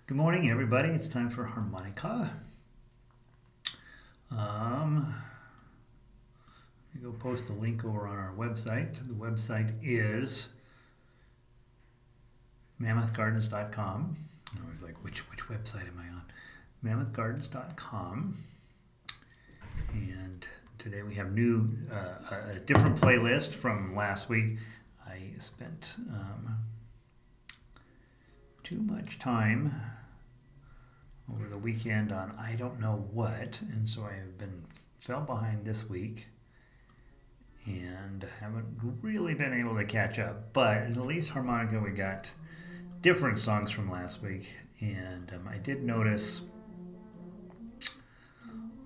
Good morning, everybody. It's time for Harmonica. We go post the link over on our website. The website is mammothgardens.com. I was like, which website am I on? mammothgardens.com. And today we have a different playlist from last week. I spent too much time over the weekend on I don't know what, and so I have fell behind this week and haven't really been able to catch up. But at least Harmonica, we got different songs from last week, and I did notice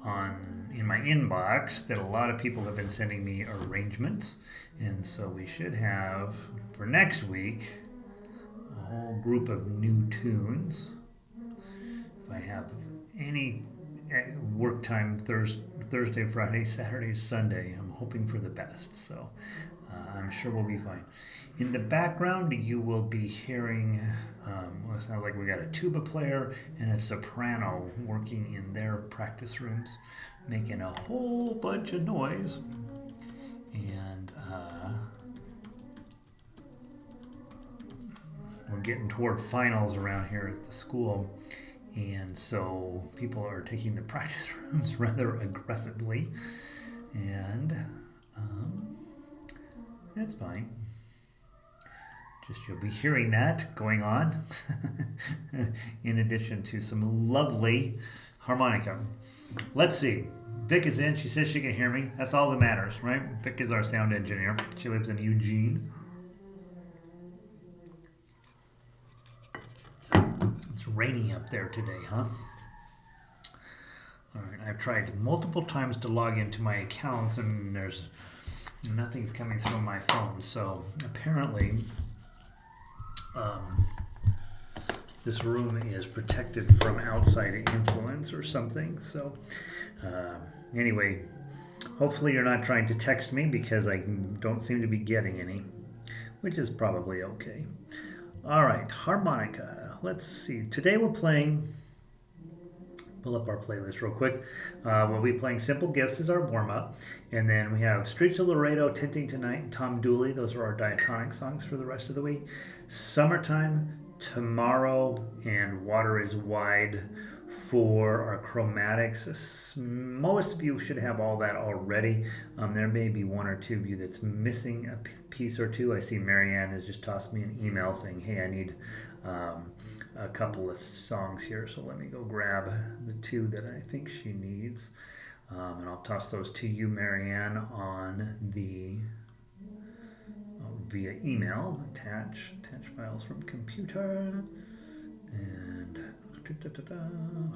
in my inbox that a lot of people have been sending me arrangements, and so we should have for next week a whole group of new tunes. If I have any work time Thursday, Friday, Saturday, Sunday, I'm hoping for the best. So I'm sure we'll be fine. In the background, you will be hearing, it sounds like we got a tuba player and a soprano working in their practice rooms, making a whole bunch of noise. And we're getting toward finals around here at the school. And so people are taking the practice rooms rather aggressively, and that's fine. Just you'll be hearing that going on in addition to some lovely harmonica. Let's see. Vic is in. She says she can hear me. That's all that matters, right? Vic is our sound engineer. She lives in Eugene. It's raining up there today, huh? All right, I've tried multiple times to log into my accounts and nothing's coming through my phone. So apparently this room is protected from outside influence or something. So anyway, hopefully you're not trying to text me because I don't seem to be getting any, which is probably okay. All right, harmonica. Let's see. Today we're playing, pull up our playlist real quick. We'll be playing Simple Gifts as our warm-up. And then we have Streets of Laredo, Tinting Tonight, and Tom Dooley. Those are our Diatonic songs for the rest of the week. Summertime, Tomorrow, and Water is Wide for our chromatics. Most of you should have all that already. There may be one or two of you that's missing a piece or two. I see Marianne has just tossed me an email saying, hey, I need a couple of songs here, so let me go grab the two that I think she needs. And I'll toss those to you, Marianne, on the via email. Attach files from computer. And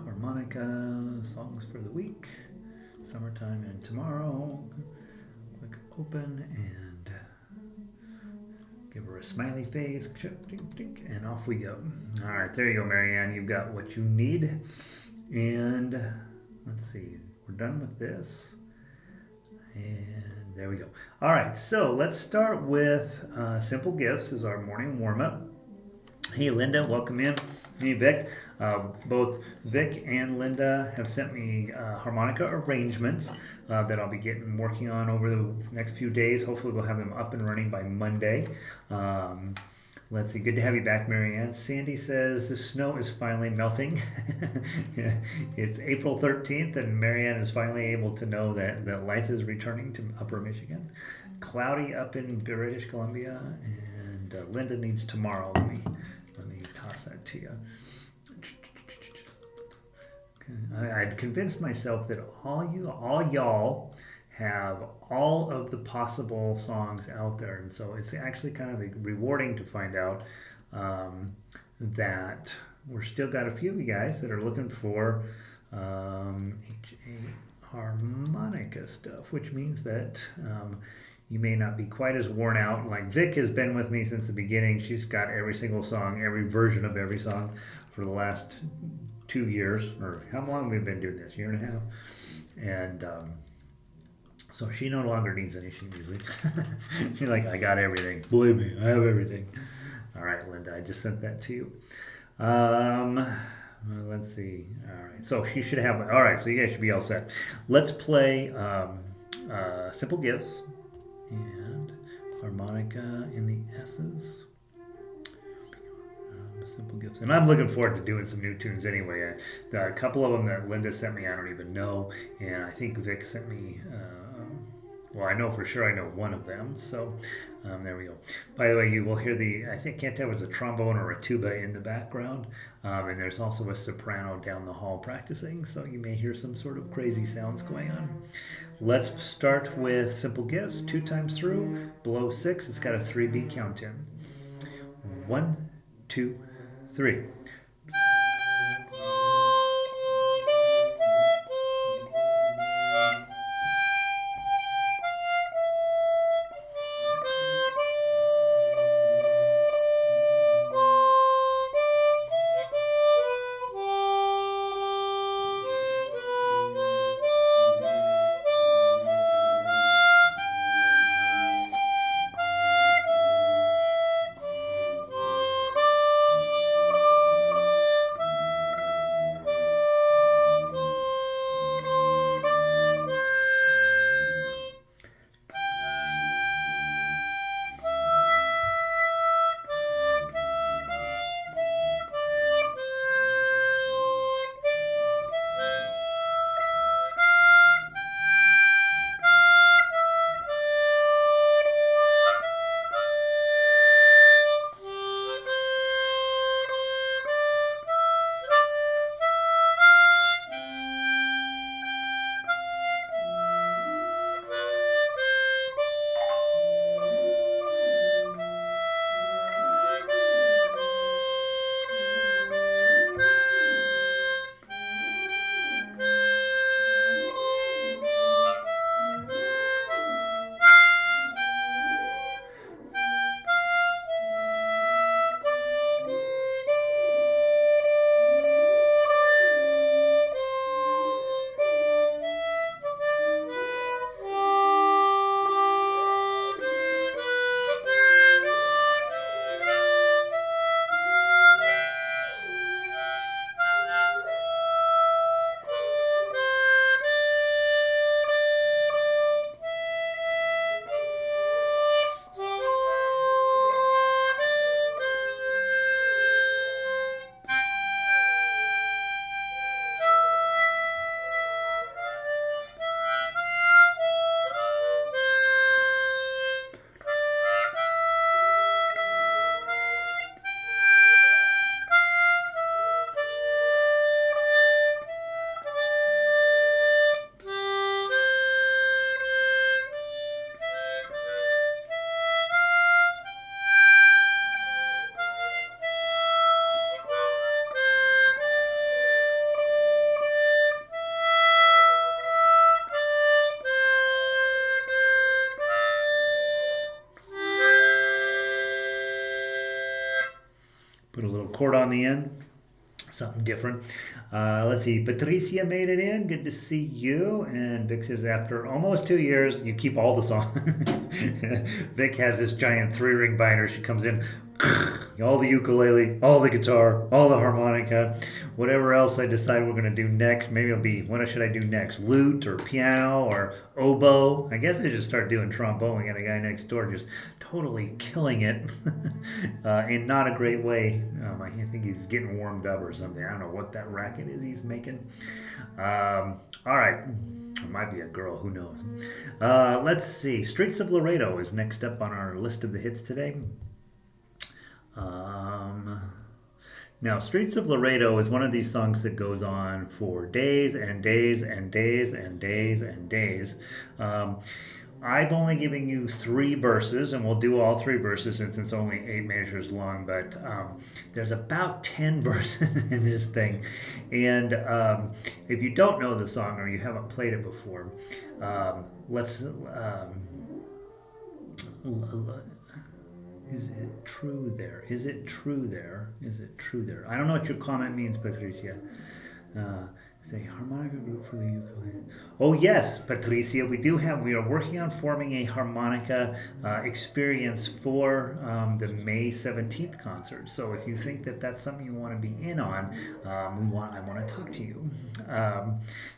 harmonica, songs for the week, summertime and tomorrow. Click open and give her a smiley face, and off we go. All right, there you go, Marianne. You've got what you need. And let's see, we're done with this. And there we go. All right, so let's start with Simple Gifts as our morning warm-up. Hey, Linda, welcome in. Hey, Vic. Both Vic and Linda have sent me harmonica arrangements that I'll be working on over the next few days. Hopefully we'll have them up and running by Monday. Let's see. Good to have you back, Marianne. Sandy says the snow is finally melting. It's April 13th, and Marianne is finally able to know that life is returning to Upper Michigan. Cloudy up in British Columbia, and Linda needs tomorrow. Let me toss that to you. I'd convinced myself that all y'all have all of the possible songs out there, and so it's actually kind of rewarding to find out that we're still got a few of you guys that are looking for harmonica stuff, which means that you may not be quite as worn out. Like Vic has been with me since the beginning. She's got every single song, every version of every song for the last 2 years, or how long we've been doing this, year and a half. And so she no longer needs any sheet music. She's like, I got everything. Believe me, I have everything. All right, Linda, I just sent that to you. Let's see. All right. So she should have. All right. So you guys should be all set. Let's play Simple Gifts and Harmonica in the S's. Simple Gifts. And I'm looking forward to doing some new tunes anyway. A couple of them that Linda sent me, I don't even know. And I think Vic sent me. Well, I know for sure I know one of them. So there we go. By the way, you will hear I can't tell if it's a trombone or a tuba in the background. And there's also a soprano down the hall practicing. So you may hear some sort of crazy sounds going on. Let's start with Simple Gifts. 2 times through, below 6. It's got a 3-beat count in. 1, 2, 3. Put a little chord on the end, something different. Let's see, Patricia made it in. Good to see you. And Vic says, after almost 2 years, you keep all the songs. Vic has this giant 3-ring binder. She comes in, all the ukulele, all the guitar, all the harmonica, whatever else I decide we're going to do next. Maybe it'll be, what should I do next? Lute or piano or oboe? I guess I should start doing trombone. We got a guy next door just totally killing it in not a great way. I think he's getting warmed up or something. I don't know what that racket is he's making. All right. It might be a girl, who knows. Let's see. Streets of Laredo is next up on our list of the hits today. Now, Streets of Laredo is one of these songs that goes on for days and days and days and days and days. I've only given you 3 verses, and we'll do all 3 verses since it's only 8 measures long, but there's about 10 verses in this thing. And if you don't know the song or you haven't played it before, let's... Is it true there? Is it true there? Is it true there? I don't know what your comment means, Patricia. Say harmonica group for the ukulele. Oh yes, Patricia, we are working on forming a harmonica experience for the May 17th concert. So if you think that that's something you want to be in on, I want to talk to you.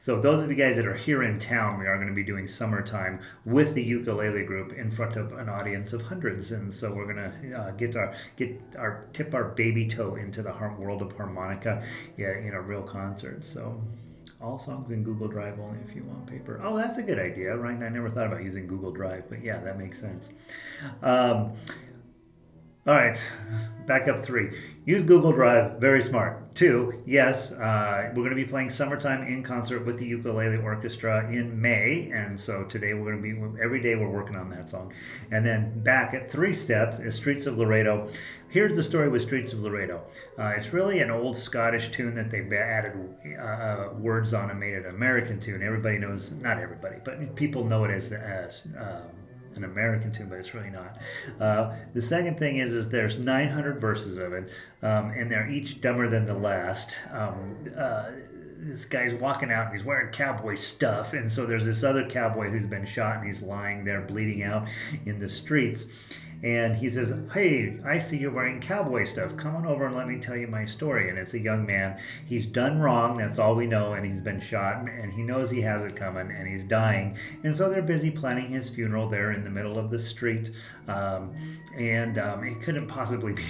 So those of you guys that are here in town, we are going to be doing summertime with the ukulele group in front of an audience of hundreds, and so we're going to tip our baby toe into the world of harmonica, in a real concert. So all songs in Google Drive only if you want paper. Oh, that's a good idea, right? I never thought about using Google Drive, but yeah, that makes sense. All right, backup 3. Use Google Drive, very smart. 2, yes, we're going to be playing Summertime in concert with the Ukulele Orchestra in May, and so today every day we're working on that song. And then back at 3 steps is Streets of Laredo. Here's the story with Streets of Laredo. It's really an old Scottish tune that they've added words on and made it an American tune. Everybody knows, not everybody, but people know it as an American tune, but it's really not. The second thing is there's 900 verses of it, and they're each dumber than the last. This guy's walking out and he's wearing cowboy stuff, and so there's this other cowboy who's been shot and he's lying there bleeding out in the streets. And he says, "Hey, I see you're wearing cowboy stuff. Come on over and let me tell you my story." And it's a young man. He's done wrong, that's all we know, and he's been shot, and he knows he has it coming, and he's dying. And so they're busy planning his funeral there in the middle of the street. It couldn't possibly be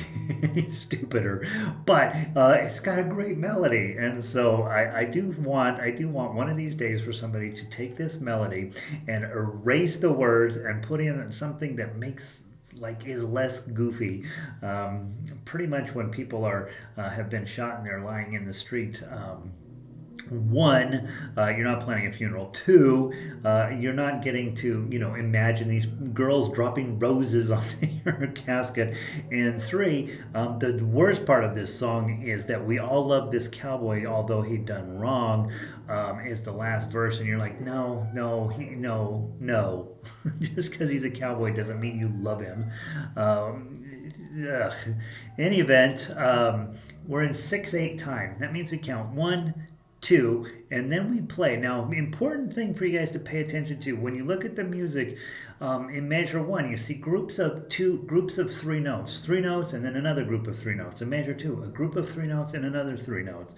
any stupider, but it's got a great melody. And so I do want one of these days for somebody to take this melody and erase the words and put in something that is less goofy. Pretty much when people have been shot and they're lying in the street, 1, you're not planning a funeral. 2, you're not getting to, imagine these girls dropping roses onto your casket. And 3, the worst part of this song is that we all love this cowboy, although he'd done wrong, is the last verse. And you're like, no. Just because he's a cowboy doesn't mean you love him. In any event, we're in 6/8 time. That means we count 1, 2, and then we play. Now, important thing for you guys to pay attention to, when you look at the music, in measure 1, you see groups of 3 notes. 3 notes and then another group of 3 notes. In measure 2, a group of 3 notes and another 3 notes.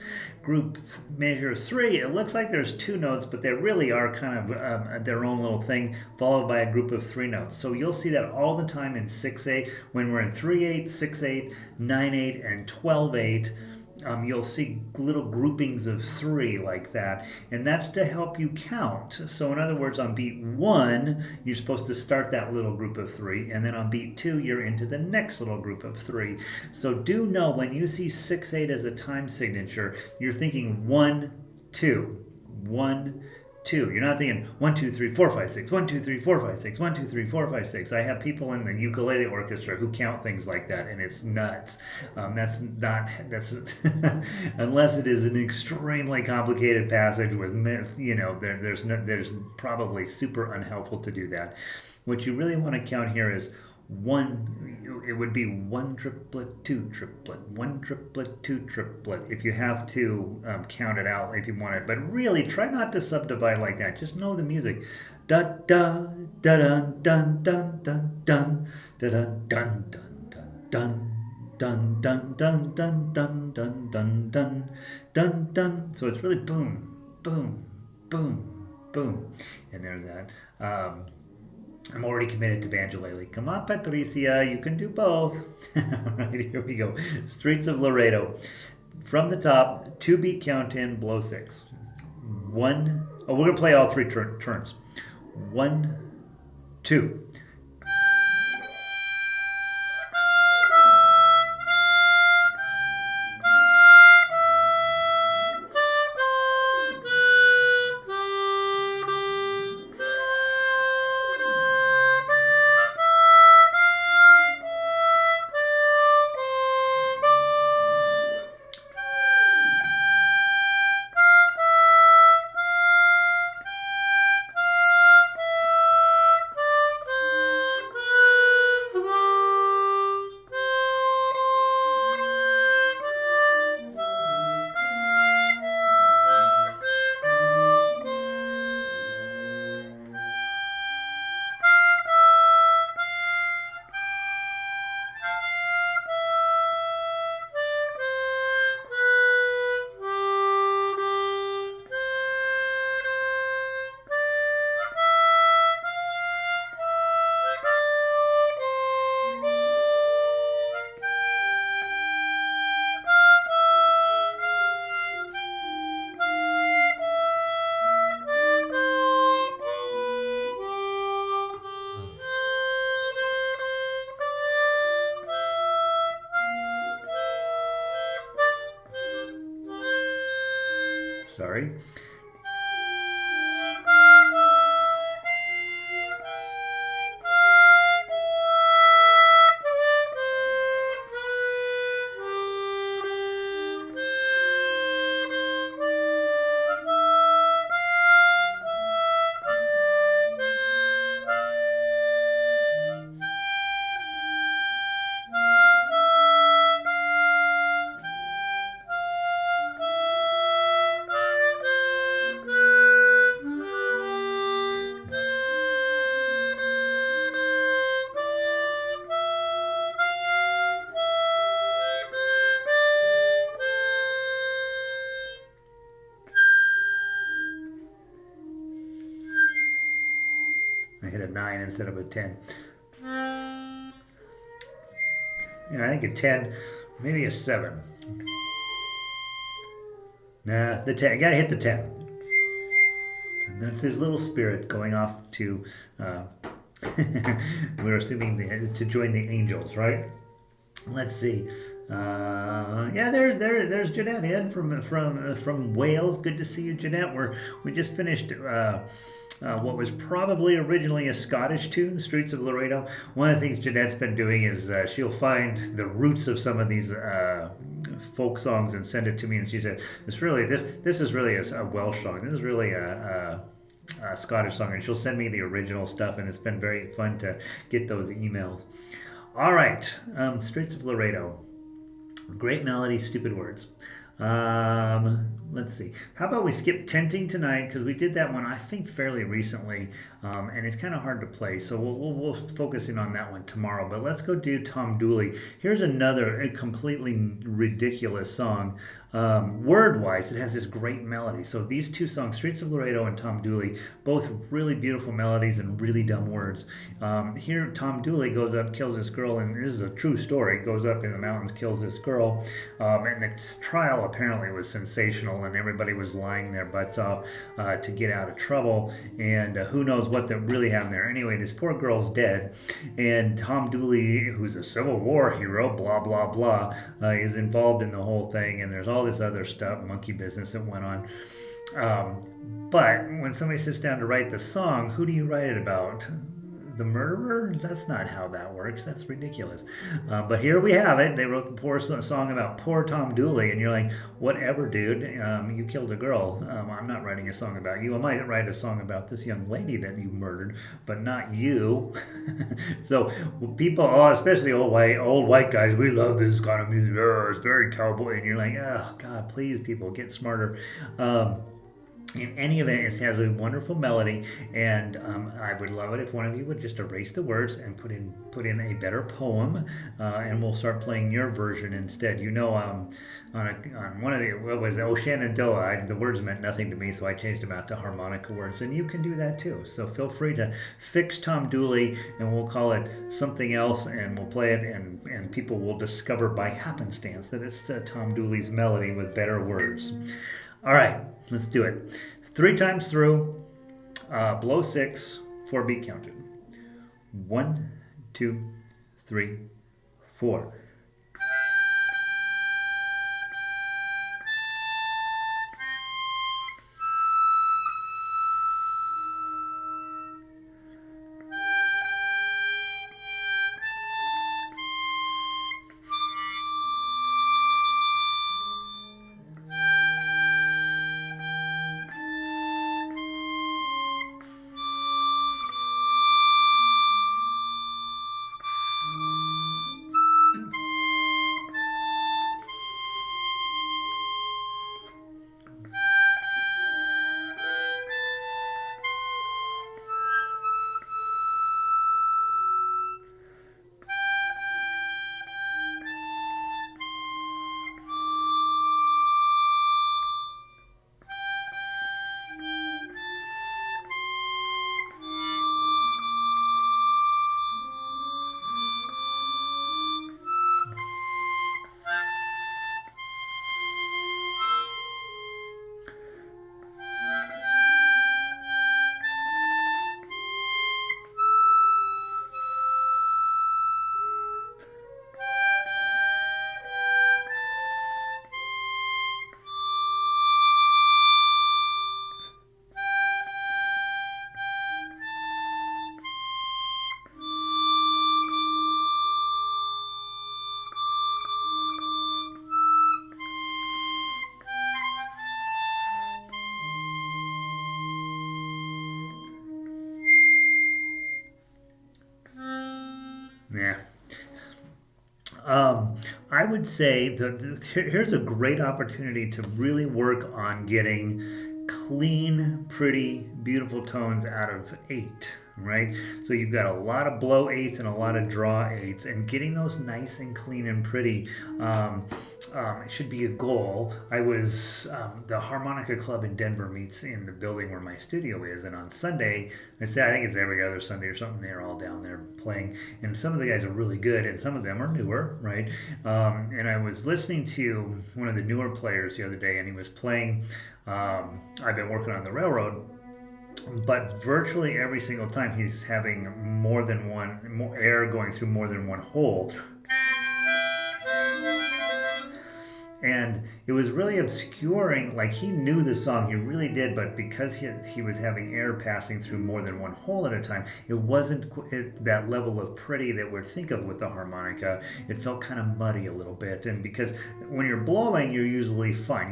Measure 3, it looks like there's 2 notes, but they really are kind of their own little thing, followed by a group of 3 notes. So you'll see that all the time in 6/8. When we're in 3/8, 6/8, 9/8, and 12/8, you'll see little groupings of 3 like that, and that's to help you count. So in other words, on beat 1, you're supposed to start that little group of 3, and then on beat 2, you're into the next little group of 3. So do know when you see 6/8 as a time signature, you're thinking 1, 2, 1, 2. You're not thinking 1, 2, 3, 4, 5, 6, 1, 2, 3, 4, 5, 6, 1, 2, 3, 4, 5, 6. I have people in the ukulele orchestra who count things like that, and it's nuts. That's unless it is an extremely complicated passage with, there's probably super unhelpful to do that. What you really want to count here is 1. It would be 1 triplet, 2 triplet, 1 triplet, 2 triplet, if you have to count it out if you want it. But really, try not to subdivide like that. Just know the music. Da da da dun dun dun dun dun da dun dun dun dun dun dun dun dun dun dun dun dun dun. So it's really boom, boom, boom, boom, and there's that. I'm already committed to banjolele. Come on, Patricia, you can do both. All right, here we go. Streets of Laredo. From the top, 2-beat count in, blow 6. 1. Oh, we're going to play all 3 turns. 1, 2. sorry. I hit a 9 instead of a 10. Yeah, I think a 10, maybe a 7. Nah, the 10. I gotta hit the 10. And that's his little spirit going off to, we're assuming to join the angels, right? Let's see. Yeah, there's Jeanette in from Wales. Good to see you, Jeanette. We just finished what was probably originally a Scottish tune, Streets of Laredo. One of the things Jeanette's been doing is she'll find the roots of some of these folk songs and send it to me, and she said, "It's really this is really a Welsh song. This is really a Scottish song," and she'll send me the original stuff, and it's been very fun to get those emails. All right, Streets of Laredo. Great melody, stupid words. Let's see. How about we skip Tenting tonight, because we did that one I think fairly recently, and it's kind of hard to play. So we'll focus in on that one tomorrow. But let's go do Tom Dooley. Here's another completely ridiculous song. Word-wise, it has this great melody. So these two songs, Streets of Laredo and Tom Dooley, both really beautiful melodies and really dumb words. Here, Tom Dooley goes up, kills this girl, and this is a true story. Goes up in the mountains, kills this girl, and the trial apparently was sensational, and everybody was lying their butts off to get out of trouble. And who knows what really happened there. Anyway, this poor girl's dead, and Tom Dooley, who's a Civil War hero, blah blah blah, is involved in the whole thing. And there's all this other stuff, monkey business that went on. But when somebody sits down to write the song, who do you write it about? The murderer? That's not how that works. That's ridiculous. But here we have it. They wrote the poor song about poor Tom Dooley, and you're like, whatever, dude. You killed a girl. I'm not writing a song about you. I might write a song about this young lady that you murdered, but not you. So people, especially old white guys, we love this kind of music. It's very cowboy, and you're like, oh God, please, people, get smarter. In any event, it has a wonderful melody, and I would love it if one of you would just erase the words and put in a better poem, and we'll start playing your version instead. You know, on one of the, what was it, Oh Shenandoah, the words meant nothing to me, so I changed them out to harmonica words, and you can do that too. So feel free to fix Tom Dooley, and we'll call it something else, and we'll play it, and people will discover by happenstance that it's Tom Dooley's melody with better words. All right, let's do it. 3 times through, below 6, 4 beat counted. 1, 2, 3, 4. would say here's a great opportunity to really work on getting clean, pretty, beautiful tones out of 8, right? So you've got a lot of blow 8s and a lot of draw 8s, and getting those nice and clean and pretty it should be a goal. I was, the Harmonica Club in Denver meets in the building where my studio is, and on Sunday, I think it's every other Sunday or something, they're all down there playing, and some of the guys are really good, and some of them are newer, right? And I was listening to one of the newer players the other day, and he was playing, I've been working on the railroad, but virtually every single time he's having more air going through more than one hole. And it was really obscuring, like he knew the song, he really did, but because he was having air passing through more than one hole at a time, it wasn't that level of pretty that we'd think of with the harmonica. It felt kind of muddy a little bit, and because when you're blowing, you're usually fine,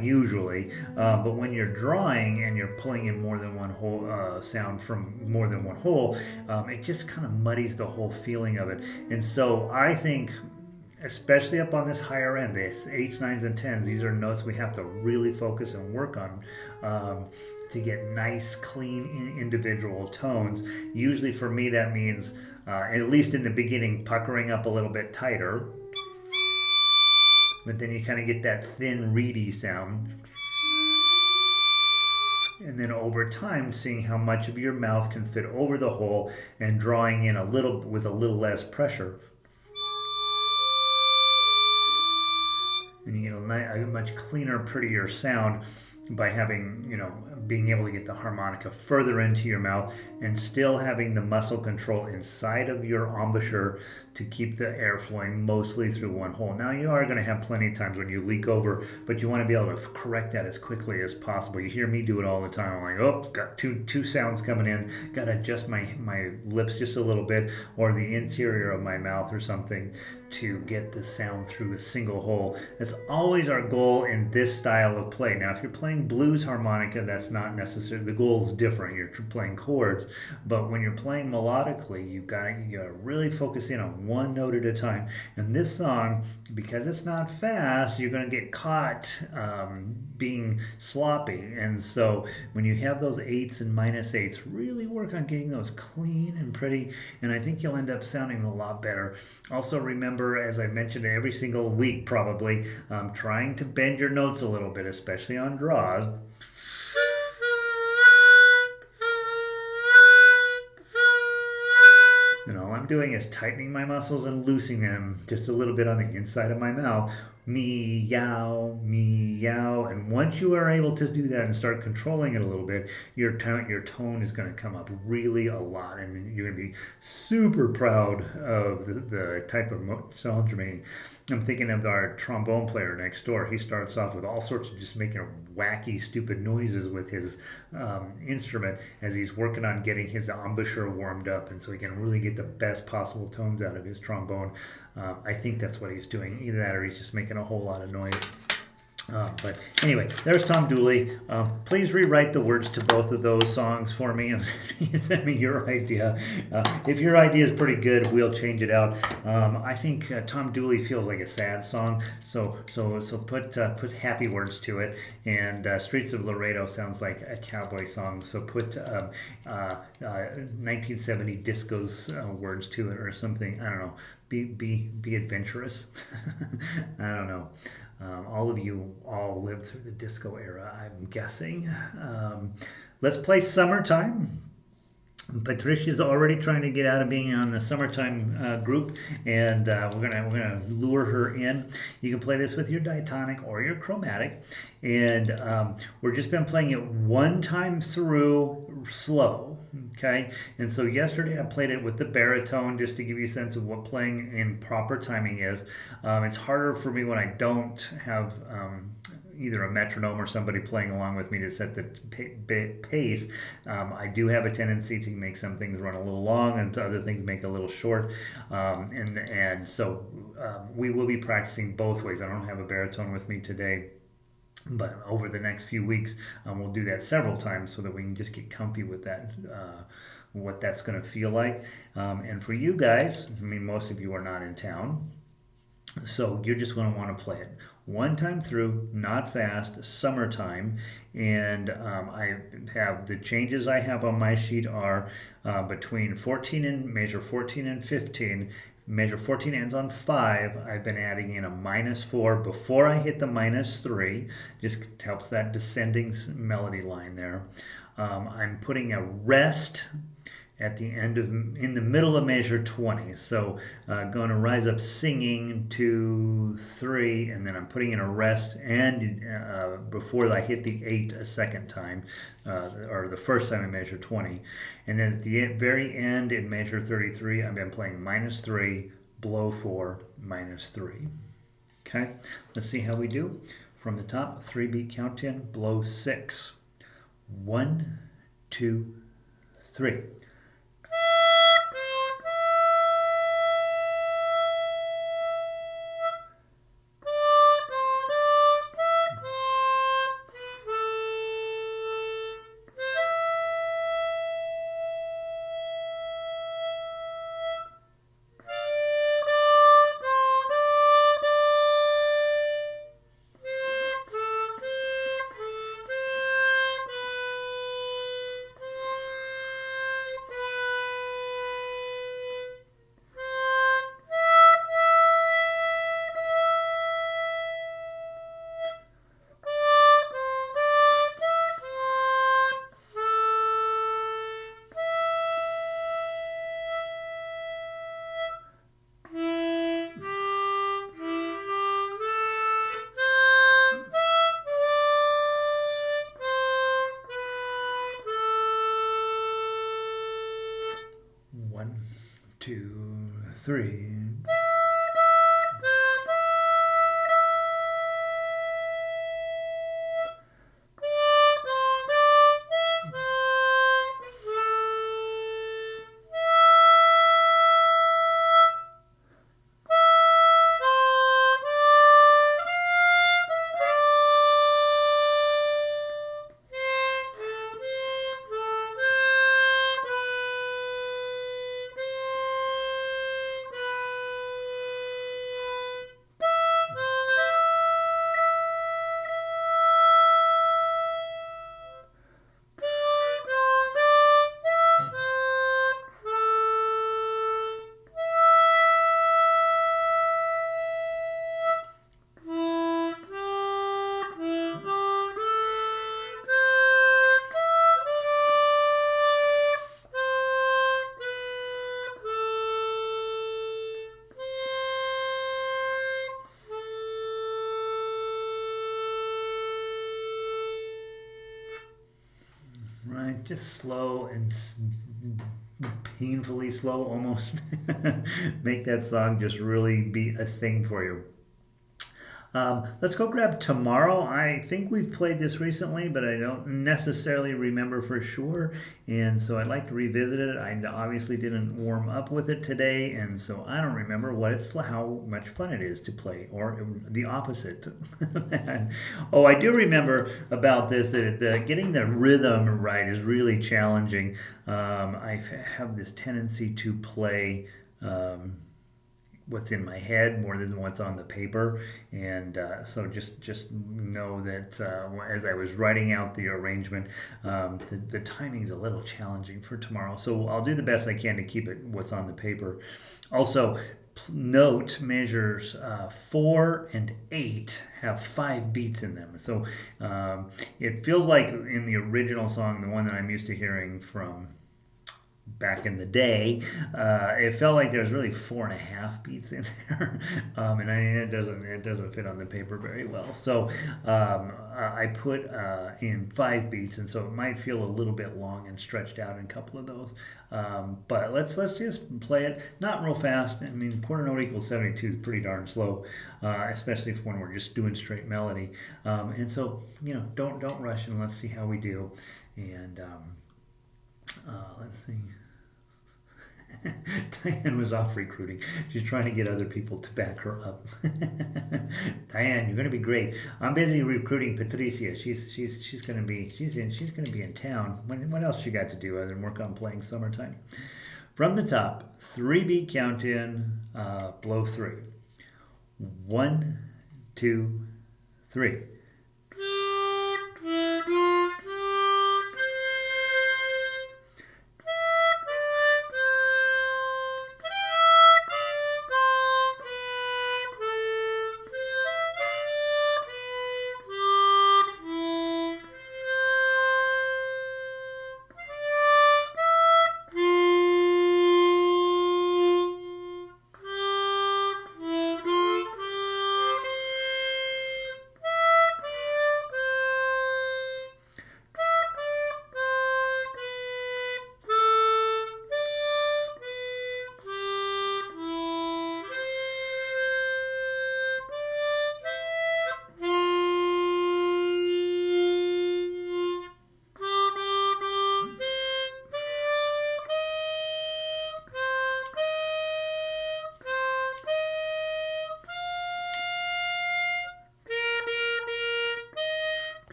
but when you're drawing and you're pulling in more than one hole, sound from more than one hole, it just kind of muddies the whole feeling of it. And so I think, especially up on this higher end, the 8s, 9s, and 10s, these are notes we have to really focus and work on to get nice, clean, individual tones. Usually for me that means, at least in the beginning, puckering up a little bit tighter, but then you kind of get that thin, reedy sound. And then over time, seeing how much of your mouth can fit over the hole and drawing in with a little less pressure. And you get a much cleaner, prettier sound by being able to get the harmonica further into your mouth and still having the muscle control inside of your embouchure to keep the air flowing mostly through one hole. Now you are going to have plenty of times when you leak over, but you want to be able to correct that as quickly as possible. You hear me do it all the time. I'm like, oh, got two sounds coming in, got to adjust my lips just a little bit, or the interior of my mouth or something, to get the sound through a single hole. That's always our goal in this style of play. Now if you're playing blues harmonica, that's not necessary. The goal is different. You're playing chords, but when you're playing melodically, you got to really focus in on one note at a time. And this song, because it's not fast, you're going to get caught being sloppy. And so when you have those 8s and -8s, really work on getting those clean and pretty, and I think you'll end up sounding a lot better. Also remember, as I mentioned every single week probably, trying to bend your notes a little bit, especially on draws. And all I'm doing is tightening my muscles and loosening them just a little bit on the inside of my mouth. Meow, meow. And once you are able to do that and start controlling it a little bit, your tone is going to come up really a lot, and you're going to be super proud of the type of sound you're making. I'm thinking of our trombone player next door. He starts off with all sorts of just making wacky, stupid noises with his instrument as he's working on getting his embouchure warmed up, and so he can really get the best possible tones out of his trombone. I think that's what he's doing. Either that or he's just making a whole lot of noise. But anyway, there's Tom Dooley. Please rewrite the words to both of those songs for me and send me your idea. If your idea is pretty good, we'll change it out. I think Tom Dooley feels like a sad song, so put happy words to it. And Streets of Laredo sounds like a cowboy song, so put 1970 disco's words to it or something. I don't know. Be adventurous. I don't know. All of you all lived through the disco era, I'm guessing. Let's play Summertime. Patricia's already trying to get out of being on the Summertime group, and we're gonna lure her in. You can play this with your Diatonic or your Chromatic, and we're just been playing it one time through slow, okay? And so yesterday I played it with the baritone just to give you a sense of what playing in proper timing is. It's harder for me when I don't have either a metronome or somebody playing along with me to set the pace. I do have a tendency to make some things run a little long and other things make a little short. And so we will be practicing both ways. I don't have a baritone with me today, but over the next few weeks, we'll do that several times so that we can just get comfy with that, what that's going to feel like. And for you guys, I mean, most of you are not in town. So you're just going to want to play it one time through, not fast, summertime. And I have the changes I have on my sheet are between 14 and measure 14 and 15. Measure 14 ends on 5. I've been adding in a -4 before I hit the -3. Just helps that descending melody line there. I'm putting a rest at the end of, in the middle of measure 20. So going to rise up singing to 3, and then I'm putting in a rest and before I hit the 8 a second time, or the first time in measure 20. And then at the very end in measure 33, I've been playing -3, blow 4, -3. Okay, let's see how we do. From the top, 3-beat count in, blow 6. 1, 2, 3. One, two, three. Right, just slow and painfully slow almost. Make that song just really be a thing for you. Let's go grab Tomorrow. I think we've played this recently, but I don't necessarily remember for sure. And so I'd like to revisit it. I obviously didn't warm up with it today, and so I don't remember how much fun it is to play, or the opposite. Oh, I do remember about this that getting the rhythm right is really challenging. I have this tendency to play. What's in my head more than what's on the paper, and so just know that as I was writing out the arrangement, the timing's a little challenging for tomorrow, so I'll do the best I can to keep it what's on the paper. Also, note measures 4 and 8 have 5 beats in them, so it feels like in the original song, the one that I'm used to hearing from back in the day, it felt like there was really 4.5 beats in there, and it doesn't fit on the paper very well. So I put in 5 beats, and so it might feel a little bit long and stretched out in a couple of those. But let's just play it, not real fast. I mean, quarter note equals 72 is pretty darn slow, especially when we're just doing straight melody. And so don't rush, and let's see how we do. And let's see. Diane was off recruiting. She's trying to get other people to back her up. Diane, you're going to be great. I'm busy recruiting Patricia. She's going to be in town. What else you got to do other than work on playing Summertime? From the top, 3-beat count in, blow 3. 1, 2, 3.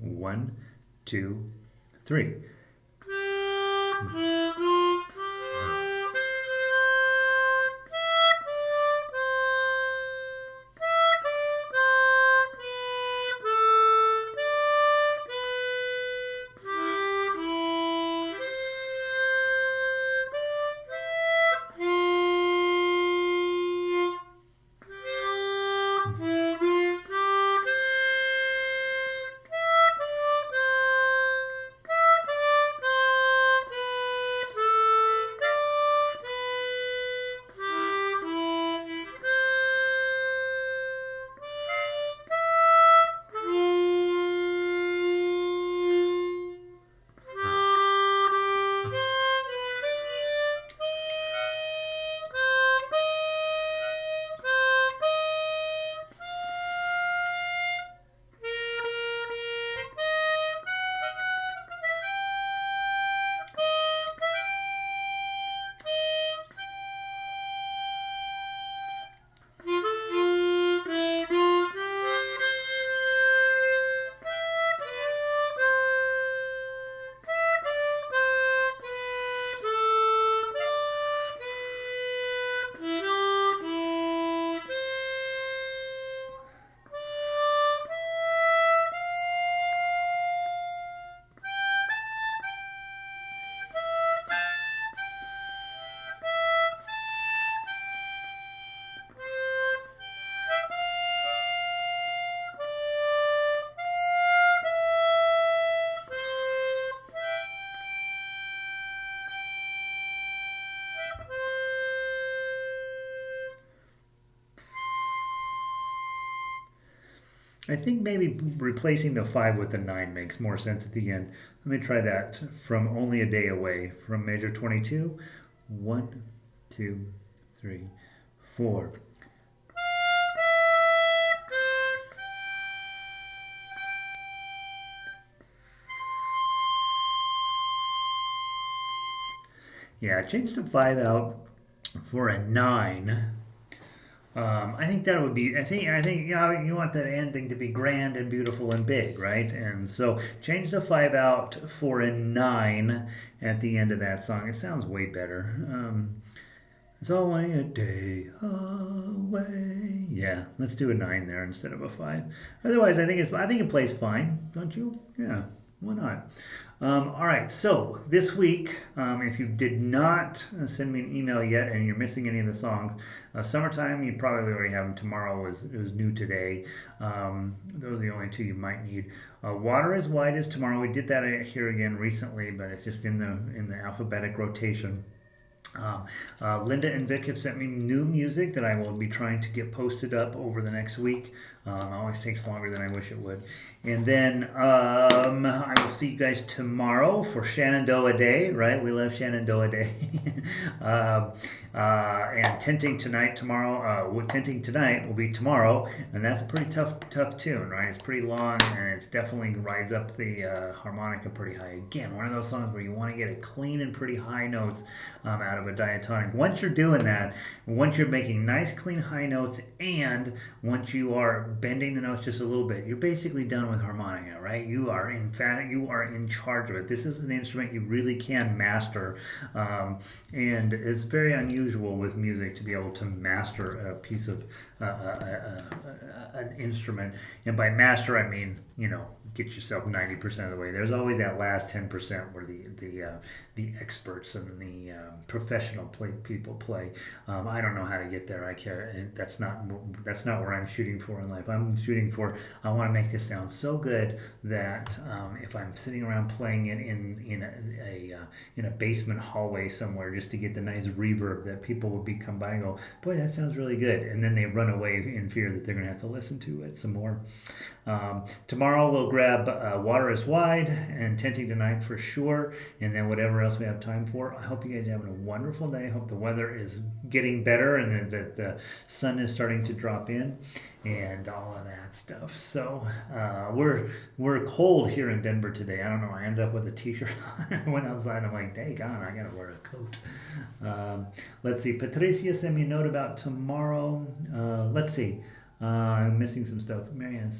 One, two, three. I think maybe replacing the 5 with the 9 makes more sense at the end. Let me try that. From Only a Day Away, from Major 22. 1, 2, 3, 4. Yeah, change the 5 out for a 9. I think that would be. I think you want that ending to be grand and beautiful and big, right? And so change the 5 out for a 9 at the end of that song. It sounds way better. It's only a day away. Yeah, let's do a 9 there instead of a 5. Otherwise, I think it plays fine, don't you? Yeah, why not? All right, so this week, if you did not send me an email yet and you're missing any of the songs, Summertime, you probably already have them. Tomorrow was new today. Those are the only two you might need. Water is Wide is tomorrow. We did that here again recently, but it's just in the alphabetic rotation. Linda and Vic have sent me new music that I will be trying to get posted up over the next week. Always takes longer than I wish it would. And then I will see you guys tomorrow for Shenandoah Day, right? We love Shenandoah Day. And Tenting Tonight tomorrow. Tenting Tonight will be tomorrow, and that's a pretty tough tune, right? It's pretty long, and it's definitely rides up the harmonica pretty high. Again, one of those songs where you want to get it clean and pretty high notes out of a diatonic. Once you're doing that, once you're making nice clean high notes, and once you are bending the notes just a little bit, you're basically done with harmonica, right? You are in charge of it. This is an instrument you really can master, and it's very unusual with music to be able to master a piece of an instrument. And by master, I mean, get yourself 90% of the way. There's always that last 10% where the experts and the professional people play. I don't know how to get there. I care, and that's not where I'm shooting for in life. I'm shooting for, I want to make this sound so good that if I'm sitting around playing it in a basement hallway somewhere just to get the nice reverb, that people will come by and go, boy, that sounds really good, and then they run away in fear that they're going to have to listen to it some more. Tomorrow we'll grab Water is Wide and Tenting Tonight for sure, and then whatever else we have time for. I hope you guys are having a wonderful day. I hope the weather is getting better and that the sun is starting to drop in and all of that stuff. So we're cold here in Denver today. I don't know. I ended up with a t-shirt on. I went outside. I'm like, dang on, I gotta wear a coat. Let's see. Patricia sent me a note about tomorrow. Let's see. I'm missing some stuff. Marianne,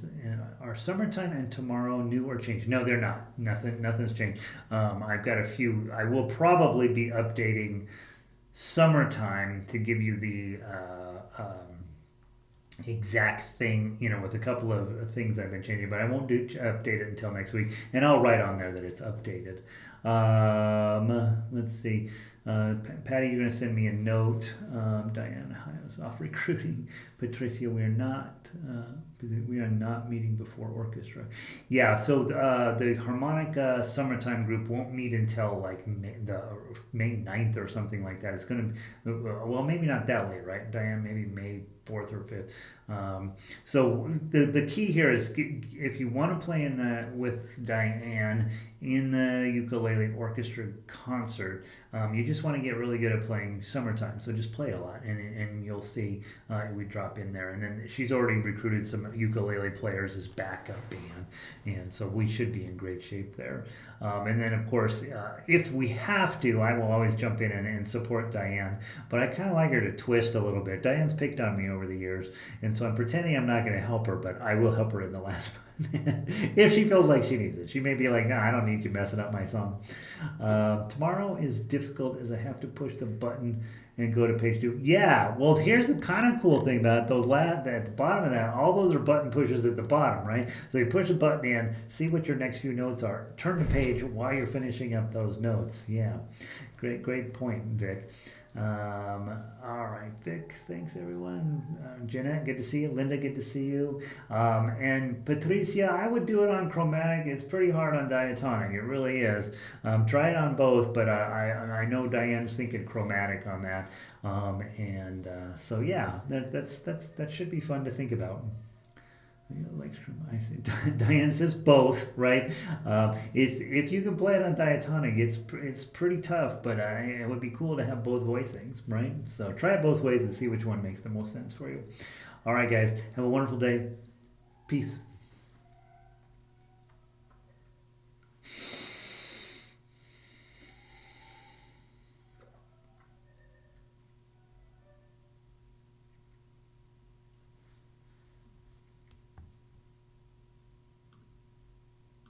are Summertime and Tomorrow new or changed? No, they're not. Nothing's changed. I've got a few. I will probably be updating Summertime to give you the exact thing, with a couple of things I've been changing, but I won't update it until next week, and I'll write on there that it's updated. Let's see. Patty, you're going to send me a note. Diane, I was off recruiting. Patricia, we are not meeting before orchestra. Yeah, so the Harmonica Summertime group won't meet until like May 9th or something like that. It's going to, well, maybe not that late, right, Diane? Maybe May 4th or 5th. So the key here is, if you want to play with Diane in the ukulele orchestra concert, you just want to get really good at playing Summertime. So just play a lot, and you'll see we drop in there. And then she's already recruited some ukulele players as backup band, and so we should be in great shape there. And then, of course, if we have to, I will always jump in and support Diane. But I kind of like her to twist a little bit. Diane's picked on me over the years, and so I'm pretending I'm not going to help her, but I will help her in the last one if she feels like she needs it. She may be like, nah, I don't need you messing up my song. Tomorrow is difficult as I have to push the button and go to page 2. Yeah, well, here's the kind of cool thing about it. At the bottom of that, all those are button pushes at the bottom, right? So you push the button in, see what your next few notes are. Turn the page while you're finishing up those notes. Yeah, great point, Vic. All right, Vic, thanks everyone. Jeanette, good to see you. Linda, good to see you. And Patricia, I would do it on Chromatic. It's pretty hard on Diatonic. It really is. Try it on both, but I know Diane's thinking Chromatic on that. So yeah, that should be fun to think about. I say Diane says both, right? If you can play it on diatonic, it's pretty tough, but it would be cool to have both voicings, right? So try it both ways and see which one makes the most sense for you. All right, guys, have a wonderful day. Peace.